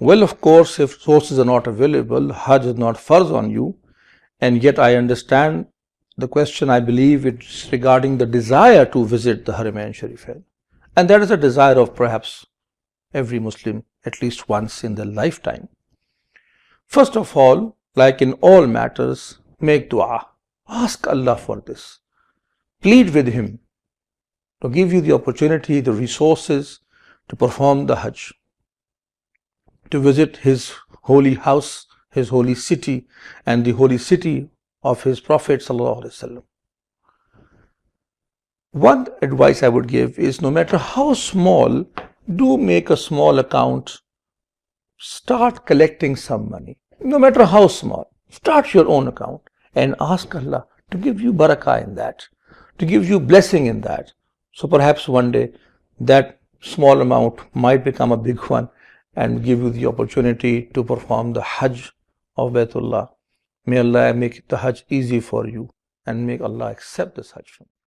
Well, of course, if sources are not available, Hajj is not farz on you, and yet I understand the question. I believe it's regarding the desire to visit the Haramain Sharifain, and that is a desire of perhaps every Muslim at least once in their lifetime. First of all, like in all matters, make dua. Ask Allah for this. Plead with Him to give you the opportunity, the resources to perform the Hajj, to visit His holy house, His holy city, and the holy city of His Prophet ﷺ. One advice I would give is, no matter how small, do make a small account. Start collecting some money, no matter how small. Start your own account and ask Allah to give you barakah in that, to give you blessing in that. So perhaps one day that small amount might become a big one and give you the opportunity to perform the Hajj of Baitullah. May Allah make the Hajj easy for you, and make Allah accept this Hajj from you.